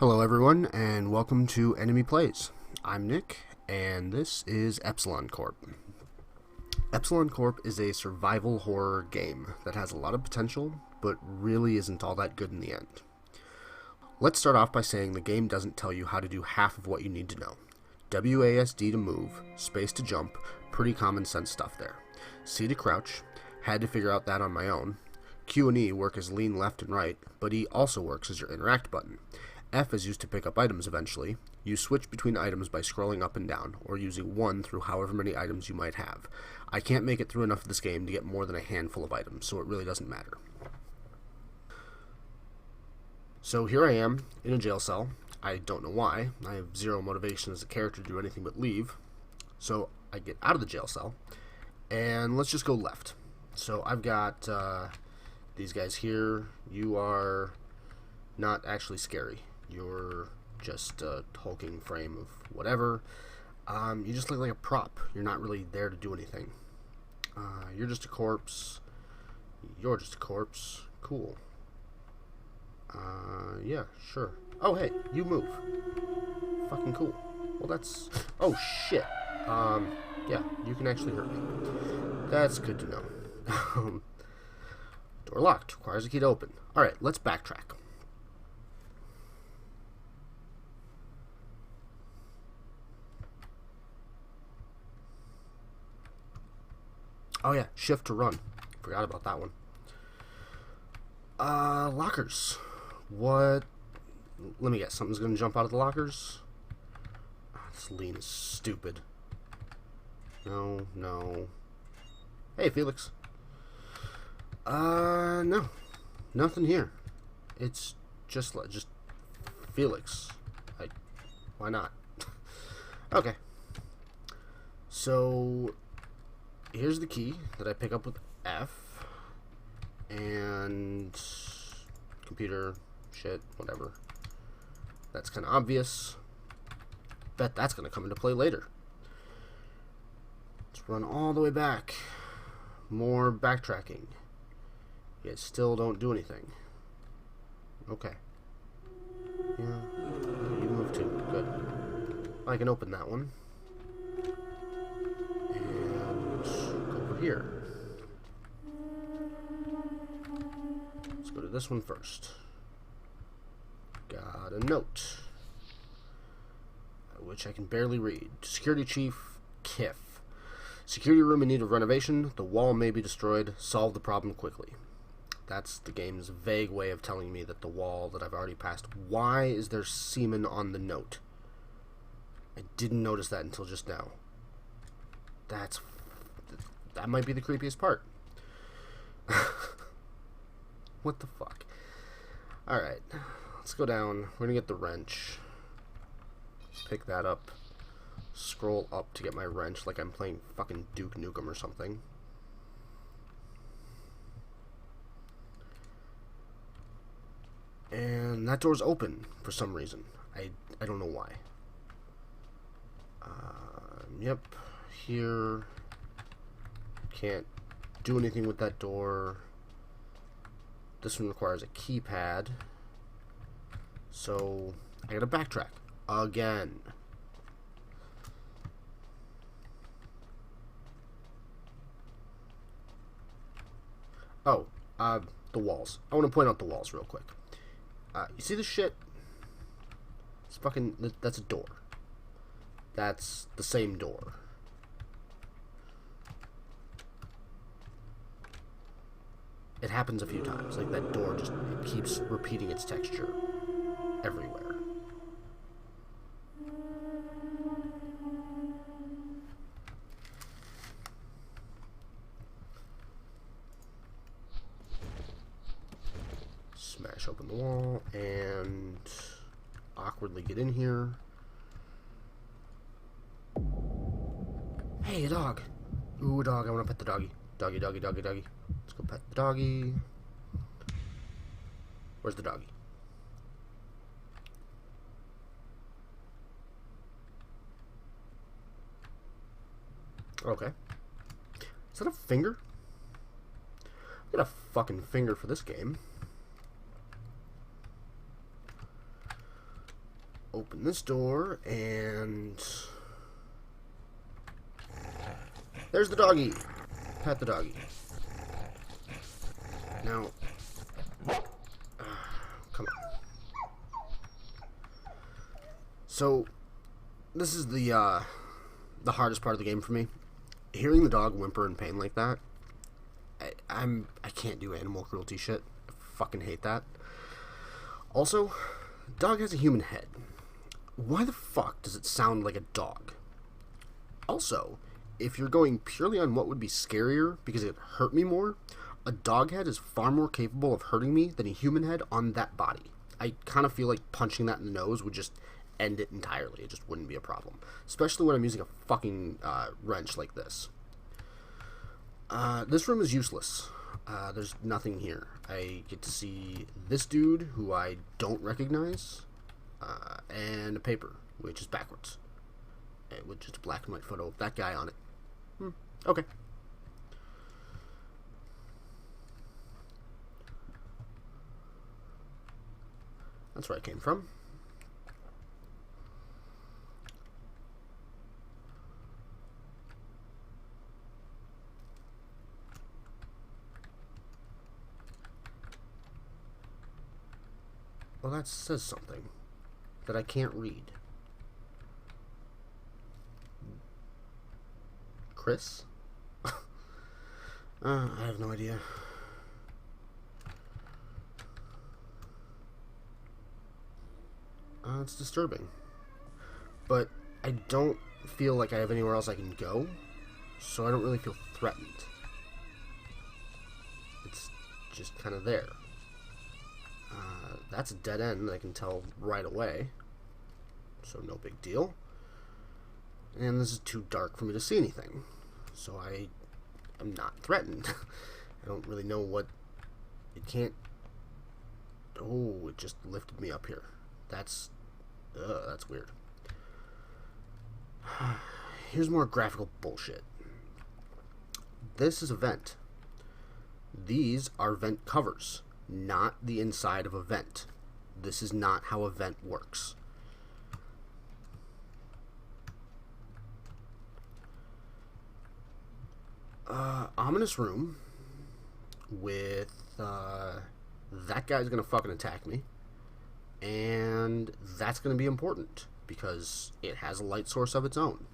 Hello everyone, and welcome to Enemy Plays. I'm Nick, and this is Epsilon Corp. Epsilon Corp is a survival horror game that has a lot of potential, but really isn't all that good in the end. Let's start off by saying the game doesn't tell you how to do half of what you need to know. WASD to move, space to jump, pretty common sense stuff there. C to crouch, had to figure out that on my own. Q and E work as lean left and right, but E also works as your interact button. F is used to pick up items eventually. You switch between items by scrolling up and down, or using 1 through however many items you might have. I can't make it through enough of this game to get more than a handful of items, so it really doesn't matter. So here I am, in a jail cell. I don't know why. I have zero motivation as a character to do anything but leave. So I get out of the jail cell, and let's just go left. So I've got these guys here. You are not actually scary. You're just a hulking frame of whatever. You just look like a prop. You're not really there to do anything. You're just a corpse. You're just a corpse. Cool. Yeah, sure. Oh, hey, you move. Fucking cool. Well, that's... Oh, shit. Yeah, you can actually hurt me. That's good to know. Door locked. Requires a key to open. Alright, let's backtrack. Oh yeah, shift to run. Forgot about that one. Lockers. What? Let me guess, something's gonna jump out of the lockers? This lean is stupid. No. Hey, Felix. No. Nothing here. It's just Felix. Why not? Okay. So here's the key that I pick up with F, and computer, shit, whatever. That's kind of obvious. Bet that's going to come into play later. Let's run all the way back. More backtracking. Yet still don't do anything. Okay. Yeah, you move too. Good. I can open that one. Here. Let's go to this one first. Got a note, which I can barely read. Security Chief Kiff. Security room in need of renovation. The wall may be destroyed. Solve the problem quickly. That's the game's vague way of telling me that the wall that I've already passed. Why is there semen on the note? I didn't notice that until just now. That might be the creepiest part. What the fuck? Alright. Let's go down. We're gonna get the wrench. Pick that up. Scroll up to get my wrench like I'm playing fucking Duke Nukem or something. And that door's open for some reason. I don't know why. Yep. Here... Can't do anything with that door. This one requires a keypad. So I gotta backtrack again. Oh, the walls. I want to point out the walls real quick. You see this shit? It's fucking... That's a door. That's the same door. It happens a few times. Like, that door just keeps repeating its texture everywhere. Smash open the wall and awkwardly get in here. Hey, a dog. Ooh, a dog. I want to pet the doggy. Doggy. Let's go pet the doggy. Where's the doggy? Okay. Is that a finger? I got a fucking finger for this game. open this door, and there's the doggy. Pet the doggy. Now, come on. So, this is the hardest part of the game for me. Hearing the dog whimper in pain like that, I can't do animal cruelty shit. I fucking hate that. Also, dog has a human head. Why the fuck does it sound like a dog? Also, if you're going purely on what would be scarier because it hurt me more, a dog head is far more capable of hurting me than a human head on that body. I kind of feel like punching that in the nose would just end it entirely. It just wouldn't be a problem. Especially when I'm using a fucking wrench like this. This room is useless. There's nothing here. I get to see this dude, who I don't recognize, and a paper, which is backwards. With just a black and white photo of that guy on it. Okay. That's where I came from. Well, that says something that I can't read. Chris? I have no idea. It's disturbing. But I don't feel like I have anywhere else I can go, so I don't really feel threatened. It's just kind of there. That's a dead end, I can tell right away, so no big deal. And this is too dark for me to see anything, so I am not threatened. I don't really know what... It can't... Oh, it just lifted me up here. That's weird. Here's more graphical bullshit. This is a vent. These are vent covers, not the inside of a vent. This is not how a vent works. Ominous room with that guy's gonna fucking attack me, and that's gonna be important because it has a light source of its own.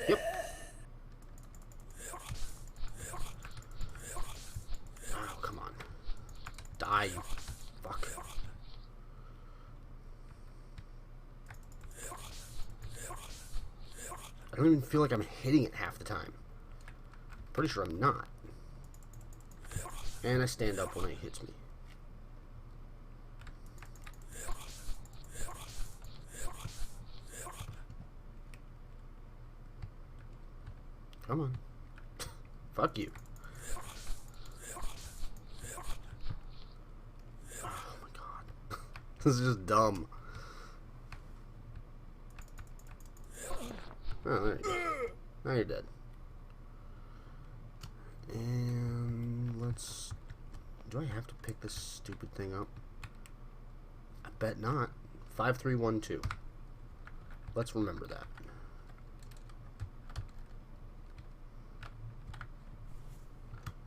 Yep. Oh, come on. Die, you fuck. I don't even feel like I'm hitting it half the time. Pretty sure I'm not. And I stand up when it hits me. Come on. Fuck you. Oh my god. This is just dumb. Oh, there you go. Now you're dead. And let's... Do I have to pick this stupid thing up? I bet not. 5312. Let's remember that.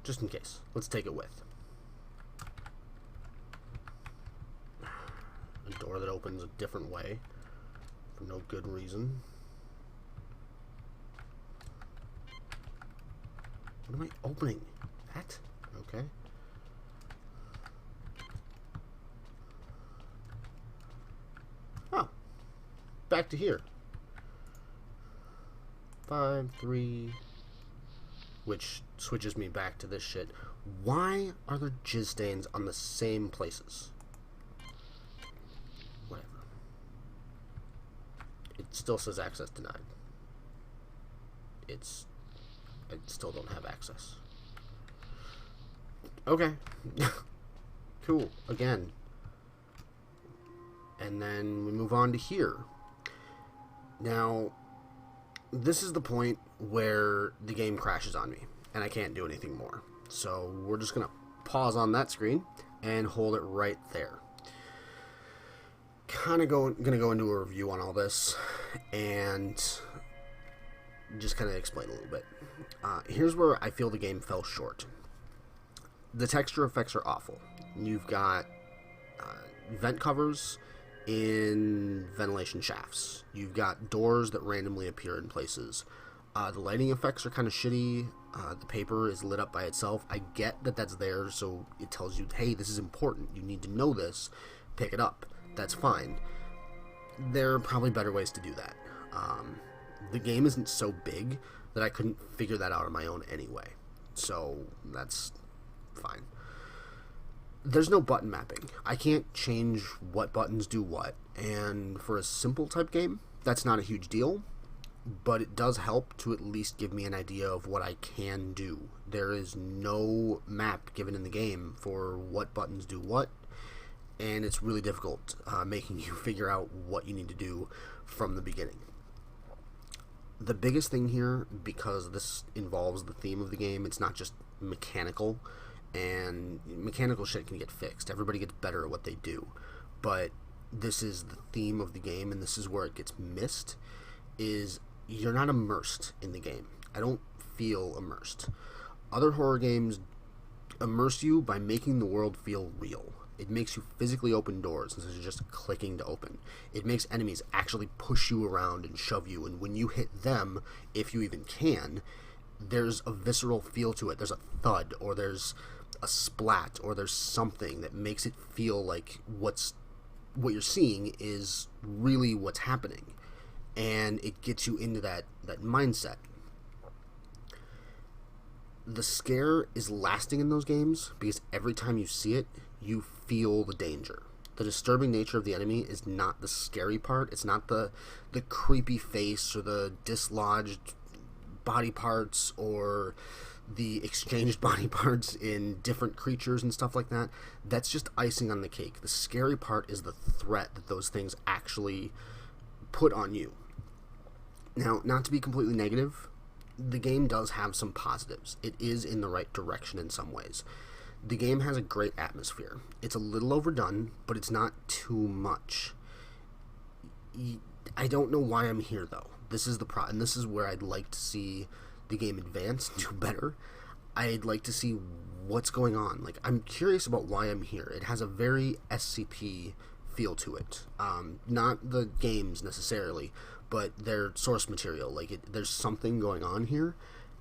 Just in case. Let's take it with. A door that opens a different way for no good reason. What am I opening? That? Okay. Oh. Back to here. 5, 3... Which switches me back to this shit. Why are there jizz stains on the same places? Whatever. It still says access denied. I still don't have access. Okay. Cool. Again. And then we move on to here. Now, this is the point where the game crashes on me, and I can't do anything more. So we're just going to pause on that screen and hold it right there. kind of going to go into a review on all this and just kind of explain a little bit. Here's where I feel the game fell short. The texture effects are awful. You've got vent covers in ventilation shafts. You've got doors that randomly appear in places. The lighting effects are kind of shitty. The paper is lit up by itself. I get that that's there, so it tells you, hey, this is important. You need to know this. Pick it up. That's fine. There are probably better ways to do that. The game isn't so big that I couldn't figure that out on my own anyway. So that's fine. There's no button mapping. I can't change what buttons do what. And for a simple type game, that's not a huge deal. But it does help to at least give me an idea of what I can do. There is no map given in the game for what buttons do what, and it's really difficult making you figure out what you need to do from the beginning. The biggest thing here, because this involves the theme of the game, it's not just mechanical, and mechanical shit can get fixed. Everybody gets better at what they do, but this is the theme of the game, and this is where it gets missed, is you're not immersed in the game. I don't feel immersed. Other horror games immerse you by making the world feel real. It makes you physically open doors instead of just clicking to open. It makes enemies actually push you around and shove you, and when you hit them, if you even can, there's a visceral feel to it. There's a thud, or there's a splat, or there's something that makes it feel like what you're seeing is really what's happening. And it gets you into that mindset. The scare is lasting in those games because every time you see it, you feel the danger. The disturbing nature of the enemy is not the scary part. It's not the creepy face or the dislodged body parts or the exchanged body parts in different creatures and stuff like that. That's just icing on the cake. The scary part is the threat that those things actually put on you. Now, not to be completely negative, the game does have some positives. It is in the right direction in some ways. The game has a great atmosphere. It's a little overdone, but it's not too much. I don't know why I'm here, though. This is the and this is where I'd like to see the game advance, do better. I'd like to see what's going on. Like, I'm curious about why I'm here. It has a very SCP feel to it. Not the games necessarily, but their source material. Like, there's something going on here,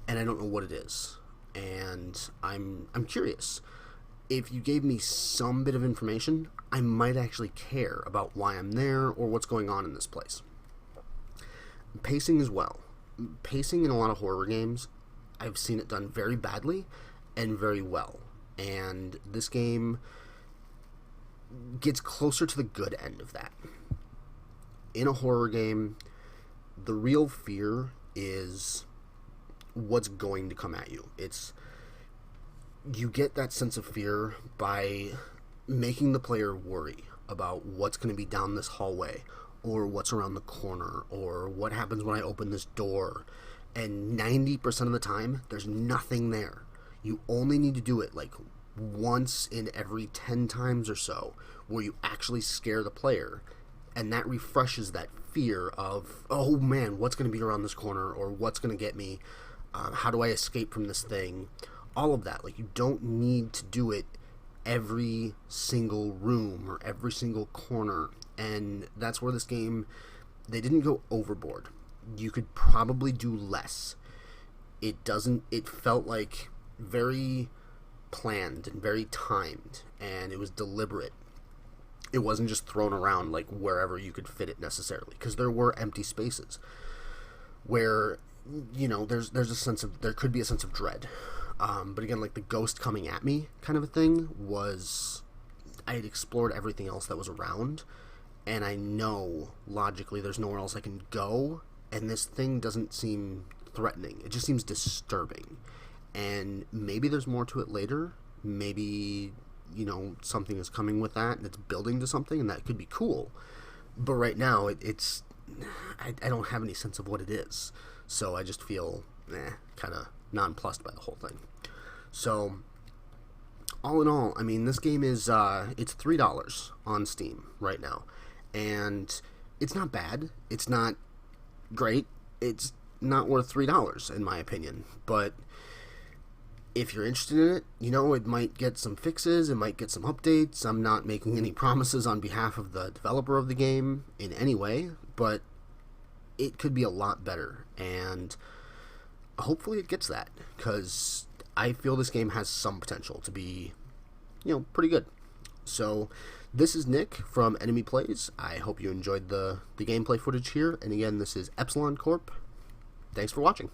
and I don't know what it is. And I'm curious. If you gave me some bit of information, I might actually care about why I'm there or what's going on in this place. Pacing as well. Pacing in a lot of horror games, I've seen it done very badly and very well. And this game gets closer to the good end of that. In a horror game, the real fear is what's going to come at you. You get that sense of fear by making the player worry about what's going to be down this hallway, or what's around the corner, or what happens when I open this door. And 90% of the time, there's nothing there. You only need to do it like once in every 10 times or so, where you actually scare the player, and that refreshes that fear of, oh man, what's going to be around this corner, or what's going to get me, how do I escape from this thing, all of that. Like, you don't need to do it every single room or every single corner, and that's where this game, they didn't go overboard. You could probably do less. It felt like very planned and very timed, and it was deliberate. It wasn't just thrown around like wherever you could fit it necessarily, because there were empty spaces where, you know, there could be a sense of dread. But again, like the ghost coming at me kind of a thing was, I had explored everything else that was around, and I know logically there's nowhere else I can go, and this thing doesn't seem threatening. It just seems disturbing. And maybe there's more to it later. Maybe, you know, something is coming with that and it's building to something, and that could be cool. But right now, I don't have any sense of what it is. So I just feel kind of nonplussed by the whole thing. So all in all, I mean, this game is it's $3 on Steam right now, and it's not bad. It's not great. It's not worth $3 in my opinion, but if you're interested in it, it might get some fixes, it might get some updates. I'm not making any promises on behalf of the developer of the game in any way, but it could be a lot better, and hopefully it gets that, because I feel this game has some potential to be, pretty good. So, this is Nick from Enemy Plays. I hope you enjoyed the gameplay footage here, and again, this is Epsilon Corp. Thanks for watching.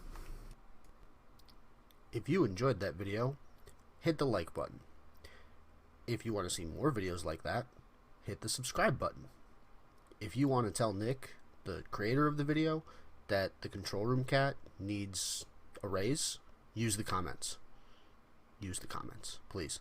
If you enjoyed that video, hit the like button. If you want to see more videos like that, hit the subscribe button. If you want to tell Nick, the creator of the video, that the control room cat needs a raise, use the comments. Use the comments, please.